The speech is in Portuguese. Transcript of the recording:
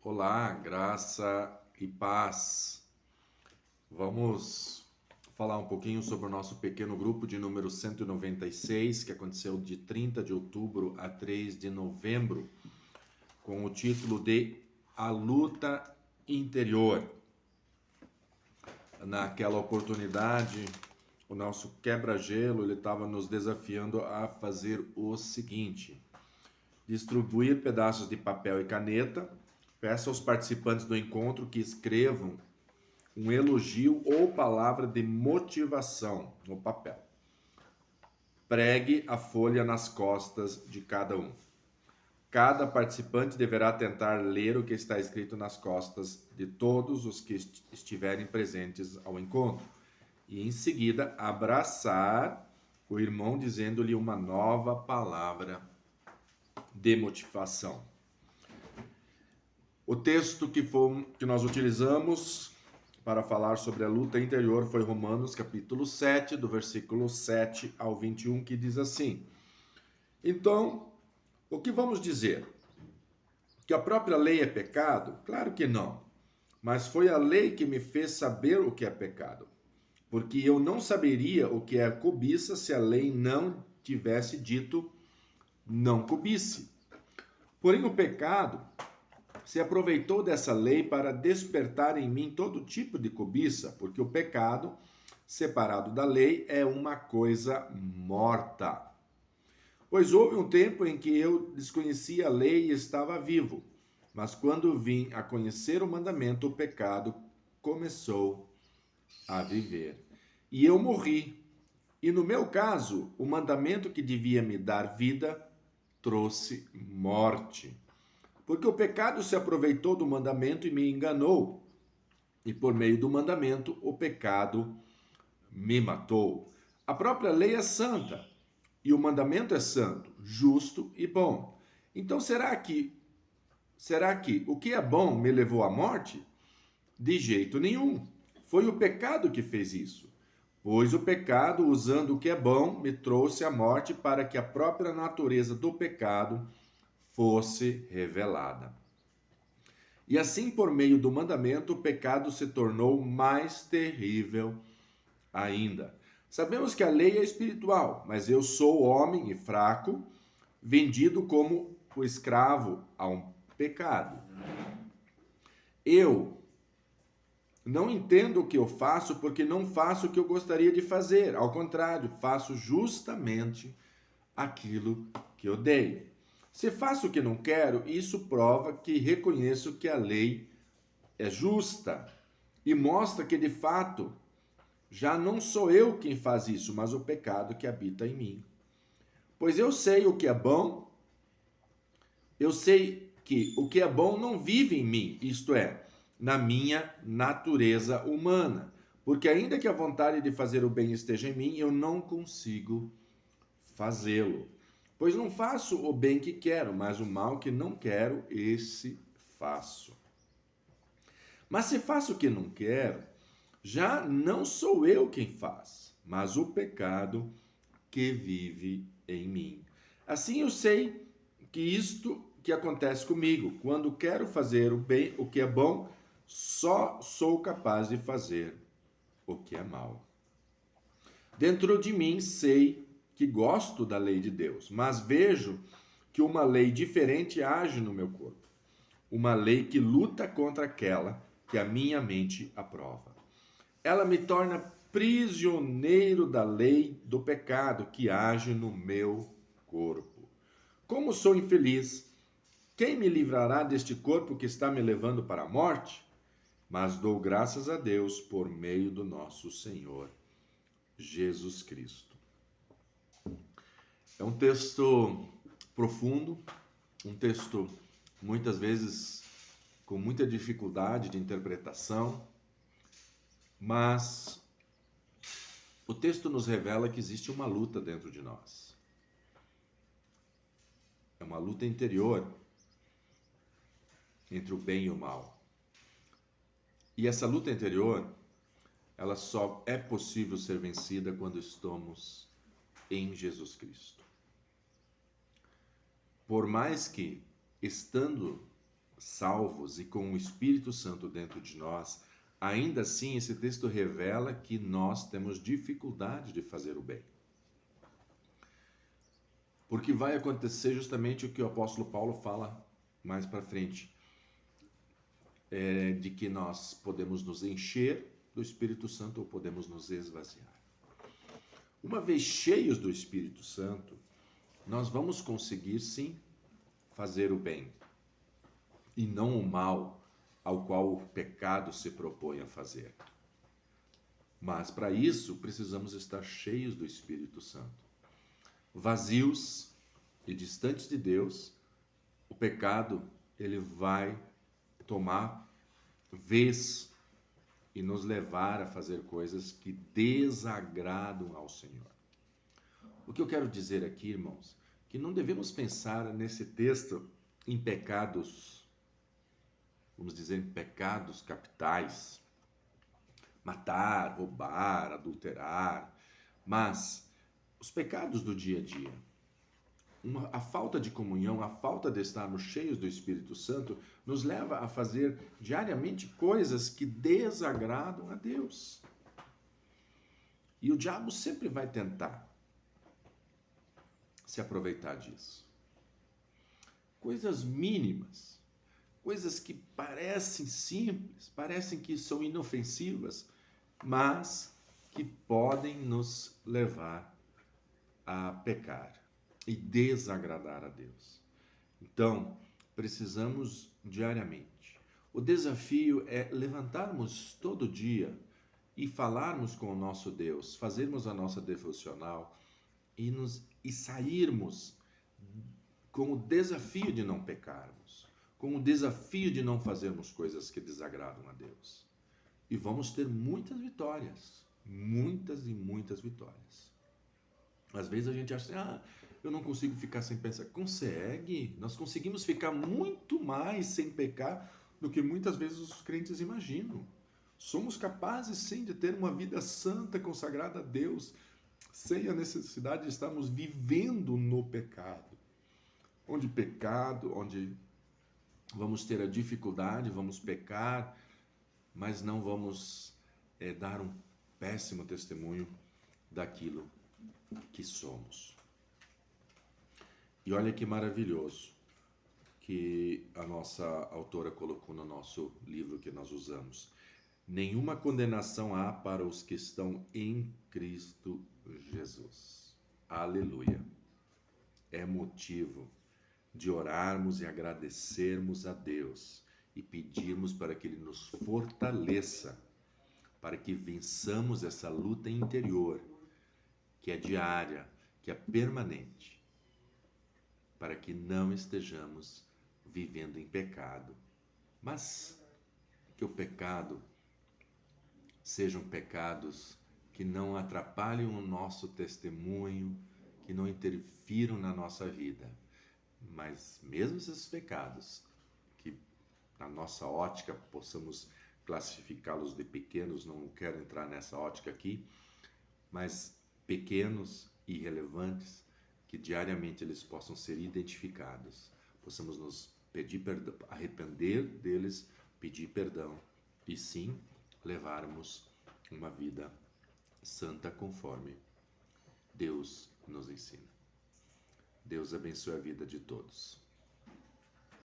Olá, graça e paz. Vamos falar um pouquinho sobre o nosso pequeno grupo de número 196, que aconteceu de 30 de outubro a 3 de novembro, com o título de A Luta Interior. Naquela oportunidade, o nosso quebra-gelo, ele estava nos desafiando a fazer o seguinte: distribuir pedaços de papel e caneta. Peço aos participantes do encontro que escrevam um elogio ou palavra de motivação no papel. Pregue a folha nas costas de cada um. Cada participante deverá tentar ler o que está escrito nas costas de todos os que estiverem presentes ao encontro e, em seguida, abraçar o irmão dizendo-lhe uma nova palavra de motivação. O texto que nós utilizamos para falar sobre a luta interior foi Romanos capítulo 7, do versículo 7 ao 21, que diz assim: Então, o que vamos dizer? Que a própria lei é pecado? Claro que não. Mas foi a lei que me fez saber o que é pecado. Porque eu não saberia o que é cobiça se a lei não tivesse dito não cobice. Porém, o pecado se aproveitou dessa lei para despertar em mim todo tipo de cobiça, porque o pecado, separado da lei, é uma coisa morta. Pois houve um tempo em que eu desconhecia a lei e estava vivo, mas quando vim a conhecer o mandamento, o pecado começou a viver. E eu morri. E no meu caso, o mandamento que devia me dar vida trouxe morte. Porque o pecado se aproveitou do mandamento e me enganou. E por meio do mandamento, o pecado me matou. A própria lei é santa. E o mandamento é santo, justo e bom. Então será que o que é bom me levou à morte? De jeito nenhum. Foi o pecado que fez isso. Pois o pecado, usando o que é bom, me trouxe à morte para que a própria natureza do pecado fosse revelada. E assim, por meio do mandamento, o pecado se tornou mais terrível ainda. Sabemos que a lei é espiritual, mas eu sou homem e fraco, vendido como o escravo a um pecado. Eu não entendo o que eu faço porque não faço o que eu gostaria de fazer. Ao contrário, faço justamente aquilo que odeio. Se faço o que não quero, isso prova que reconheço que a lei é justa e mostra que de fato já não sou eu quem faz isso, mas o pecado que habita em mim. Pois eu sei o que é bom, eu sei que o que é bom não vive em mim, isto é, na minha natureza humana. Porque ainda que a vontade de fazer o bem esteja em mim, eu não consigo fazê-lo. Pois não faço o bem que quero, mas o mal que não quero, esse faço. Mas se faço o que não quero, já não sou eu quem faz, mas o pecado que vive em mim. Assim eu sei que isto que acontece comigo, quando quero fazer o bem, o que é bom, só sou capaz de fazer o que é mal. Dentro de mim sei que gosto da lei de Deus, mas vejo que uma lei diferente age no meu corpo. Uma lei que luta contra aquela que a minha mente aprova. Ela me torna prisioneiro da lei do pecado que age no meu corpo. Como sou infeliz, quem me livrará deste corpo que está me levando para a morte? Mas dou graças a Deus por meio do nosso Senhor Jesus Cristo. É um texto profundo, um texto muitas vezes com muita dificuldade de interpretação, mas o texto nos revela que existe uma luta dentro de nós. É uma luta interior entre o bem e o mal. E essa luta interior, ela só é possível ser vencida quando estamos em Jesus Cristo. Por mais que, estando salvos e com o Espírito Santo dentro de nós, ainda assim esse texto revela que nós temos dificuldade de fazer o bem. Porque vai acontecer justamente o que o apóstolo Paulo fala mais para frente, de que nós podemos nos encher do Espírito Santo ou podemos nos esvaziar. Uma vez cheios do Espírito Santo, nós vamos conseguir sim fazer o bem e não o mal ao qual o pecado se propõe a fazer. Mas para isso precisamos estar cheios do Espírito Santo. Vazios e distantes de Deus, o pecado ele vai tomar vez e nos levar a fazer coisas que desagradam ao Senhor. O que eu quero dizer aqui, irmãos, que não devemos pensar nesse texto em pecados, vamos dizer, em pecados capitais, matar, roubar, adulterar, mas os pecados do dia a dia, a falta de comunhão, a falta de estarmos cheios do Espírito Santo, nos leva a fazer diariamente coisas que desagradam a Deus. E o diabo sempre vai tentar se aproveitar disso. Coisas mínimas, coisas que parecem simples, parecem que são inofensivas, mas que podem nos levar a pecar e desagradar a Deus. Então, precisamos diariamente. O desafio é levantarmos todo dia e falarmos com o nosso Deus, fazermos a nossa devocional e sairmos com o desafio de não pecarmos, com o desafio de não fazermos coisas que desagradam a Deus. E vamos ter muitas vitórias, muitas e muitas vitórias. Às vezes a gente acha assim, eu não consigo ficar sem pensar. Consegue, nós conseguimos ficar muito mais sem pecar do que muitas vezes os crentes imaginam. Somos capazes sim de ter uma vida santa, consagrada a Deus, sem a necessidade de estarmos vivendo no pecado. Onde vamos ter a dificuldade, vamos pecar, mas não vamos dar um péssimo testemunho daquilo que somos. E olha que maravilhoso que a nossa autora colocou no nosso livro que nós usamos. Nenhuma condenação há para os que estão em Cristo Jesus. Aleluia. É motivo de orarmos e agradecermos a Deus e pedirmos para que Ele nos fortaleça, para que vençamos essa luta interior, que é diária, que é permanente, para que não estejamos vivendo em pecado, mas que o pecado sejam pecados que não atrapalhem o nosso testemunho, que não interfiram na nossa vida. Mas mesmo esses pecados, que na nossa ótica possamos classificá-los de pequenos, não quero entrar nessa ótica aqui, mas pequenos e irrelevantes, que diariamente eles possam ser identificados, possamos nos pedir perdão, arrepender deles, pedir perdão e sim levarmos uma vida santa conforme Deus nos ensina. Deus abençoe a vida de todos.